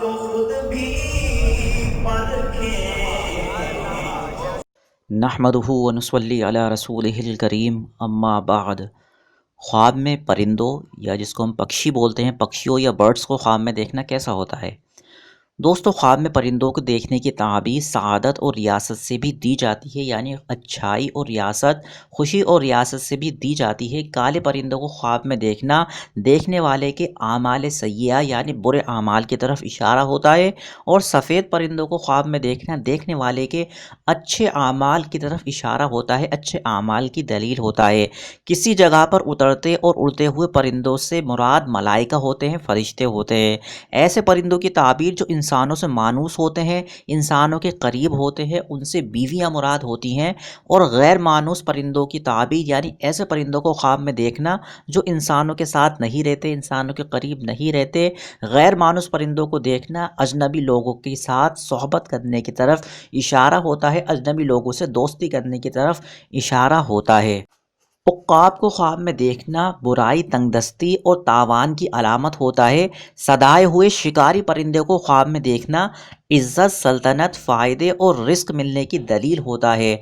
को खुद भी परखें। नहमदुहु व नुसल्ली अला रसूलिहिल करीम अम्मा बाद। ख्वाब में परिंदों या जिसको हम पक्षी बोलते हैं, पक्षियों या बर्ड्स को ख्वाब में देखना कैसा होता है। दोस्तों, ख्वाब में परिंदों को देखने की ताबीर सआदत और रियासत से भी दी जाती है, यानी अच्छाई और रियासत, खुशी और रियासत से भी दी जाती है। काले परिंदों को ख्वाब में देखना देखने वाले के आमाल सय्या यानी बुरे आमाल की तरफ इशारा होता है, और सफ़ेद परिंदों को ख्वाब में देखना देखने वाले के अच्छे आमाल की तरफ इशारा होता है, अच्छे आमाल की दलील होता है। किसी जगह पर उतरते और उड़ते हुए परिंदों से मुराद मलाइका होते हैं, फरिश्ते होते हैं। ऐसे परिंदों की ताबीर जो इंसानों से मानूस होते हैं, इंसानों के करीब होते हैं, उनसे बीवियां मुराद होती हैं। और गैर मानूस परिंदों की ताबीर यानी ऐसे परिंदों को ख्वाब में देखना जो इंसानों के साथ नहीं रहते, इंसानों के करीब नहीं रहते। गैर मानूस परिंदों को देखना अजनबी लोगों के साथ सोहबत करने की तरफ इशारा होता है, अजनबी लोगों से दोस्ती करने की तरफ इशारा होता है। उक्काब को ख्वाब में देखना बुराई, तंगदस्ती और तावान की अलामत होता है। सदाए हुए शिकारी परिंदे को ख्वाब में देखना इज़्ज़त, सल्तनत, फ़ायदे और रिस्क मिलने की दलील होता है।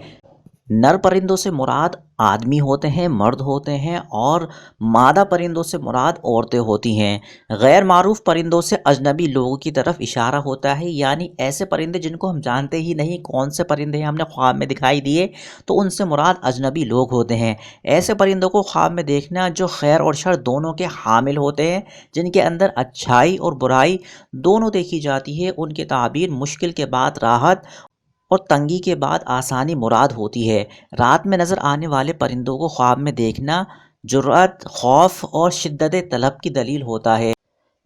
नर परिंदों से मुराद आदमी होते हैं, मर्द होते हैं, और मादा परिंदों से मुराद औरतें होती हैं। गैर मारूफ परिंदों से अजनबी लोगों की तरफ इशारा होता है, यानी ऐसे परिंदे जिनको हम जानते ही नहीं कौन से परिंदे हैं, हमने ख्वाब में दिखाई दिए तो उनसे मुराद अजनबी लोग होते हैं। ऐसे परिंदों को ख्वाब में देखना जो खैर और शर दोनों के हामिल होते हैं, जिनके अंदर अच्छाई और बुराई दोनों देखी जाती है, उनकी ताबीर मुश्किल के बाद राहत और तंगी के बाद आसानी मुराद होती है। रात में नज़र आने वाले परिंदों को ख्वाब में देखना जुर्रत, खौफ और शिद्दत तलब की दलील होता है।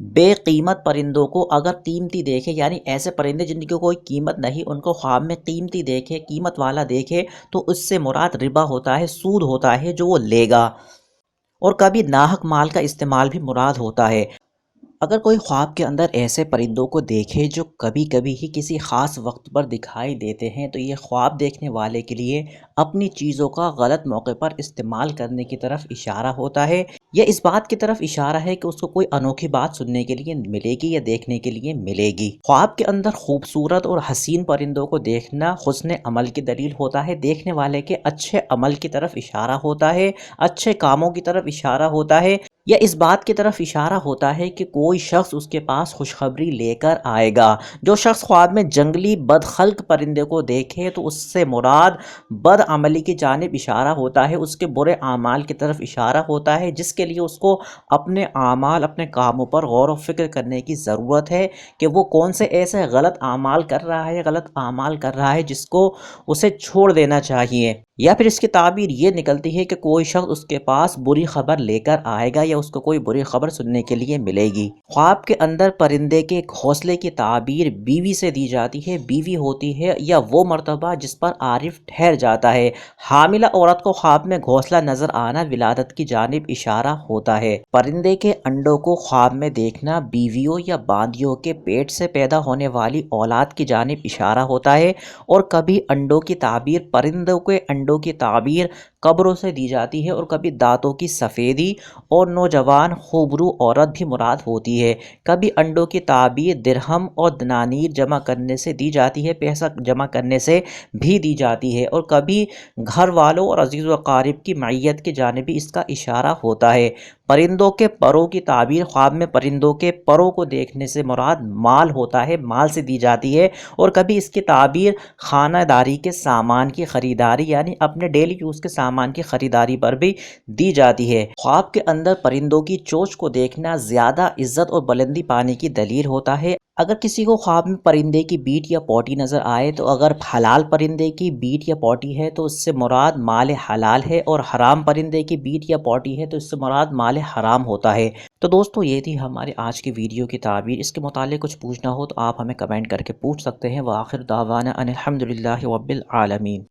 बेकीमत परिंदों को अगर कीमती देखे, यानी ऐसे परिंदे जिनकी कोई कीमत नहीं, उनको ख्वाब में कीमती देखे, कीमत वाला देखे, तो उससे मुराद रिबा होता है, सूद होता है जो वो लेगा। और कभी नाहक माल का इस्तेमाल भी मुराद होता है। अगर कोई ख्वाब के अंदर ऐसे परिंदों को देखे जो कभी कभी ही किसी ख़ास वक्त पर दिखाई देते हैं, तो ये ख्वाब देखने वाले के लिए अपनी चीज़ों का गलत मौके पर इस्तेमाल करने की तरफ इशारा होता है। यह इस बात की तरफ इशारा है कि उसको कोई अनोखी बात सुनने के लिए मिलेगी या देखने के लिए मिलेगी। ख्वाब के अंदर खूबसूरत और हसीन परिंदों को देखना हुस्न अमल की दलील होता है, देखने वाले के अच्छे अमल की तरफ इशारा होता है, अच्छे कामों की तरफ इशारा होता है। यह इस बात की तरफ इशारा होता है कि कोई शख्स उसके पास खुशखबरी लेकर आएगा। जो शख्स ख्वाब में जंगली बदखल्क परिंदे को देखे तो उससे मुराद बद अमली की जानिब इशारा होता है, उसके बुरे आमाल की तरफ इशारा होता है, जिसके लिए उसको अपने आमाल, अपने कामों पर गौर व फिक्र करने की ज़रूरत है कि वो कौन से ऐसे गलत आमाल कर रहा है, गलत आमाल कर रहा है जिसको उसे छोड़ देना चाहिए। या फिर इसकी ताबीर ये निकलती है कि कोई शख्स उसके पास बुरी खबर लेकर आएगा या उसको कोई बुरी खबर सुनने के लिए मिलेगी। ख्वाब के अंदर परिंदे के घोंसले की ताबीर बीवी से दी जाती है। बीवी होती है या वो मर्तबा जिस पर आरिफ ठहर जाता है। हामिला औरत को ख्वाब में घोंसला नजर आना विलादत की जानिब इशारा होता है। परिंदे के अंडों को ख्वाब में देखना बीवियों या बांदियों के पेट से पैदा होने वाली औलाद की जानिब इशारा होता है। और कभी अंडों की ताबीर, परिंदों के अंडों की ताबीर कब्रों से दी जाती है, और कभी दांतों की सफ़ेदी और नौजवान खूबरू औरत भी मुराद होती है। कभी अंडों की ताबीर दिरहम और दनानीर जमा करने से दी जाती है, पैसा जमा करने से भी दी जाती है। और कभी घर वालों और अजीज़ व क़ारिब की मैयत की जानिब भी इसका इशारा होता है। परिंदों के परों की ताबीर ख्वाब में परिंदों के परों को देखने से मुराद माल होता है, माल से दी जाती है। और कभी इसकी ताबीर खानादारी के सामान की ख़रीदारी यानी अपने डेली यूज़ के सामान की ख़रीदारी पर भी दी जाती है। ख्वाब के अंदर परिंदों की चोंच को देखना ज़्यादा इज्जत और बुलंदी पाने की दलील होता है। अगर किसी को ख्वाब में परिंदे की बीट या पोटी नज़र आए, तो अगर हलाल परिंदे की बीट या पोटी है तो उससे मुराद माल हलाल है, और हराम परिंदे की बीट या पोटी है तो इससे मुराद माल हराम होता है। तो दोस्तों, ये थी हमारे आज की वीडियो की ताबीर। इसके मुतालिक कुछ पूछना हो तो आप हमें कमेंट करके पूछ सकते हैं। व आखिर दावाना अनिल हम्दुलिल्लाहि रब्बिल आलमीन।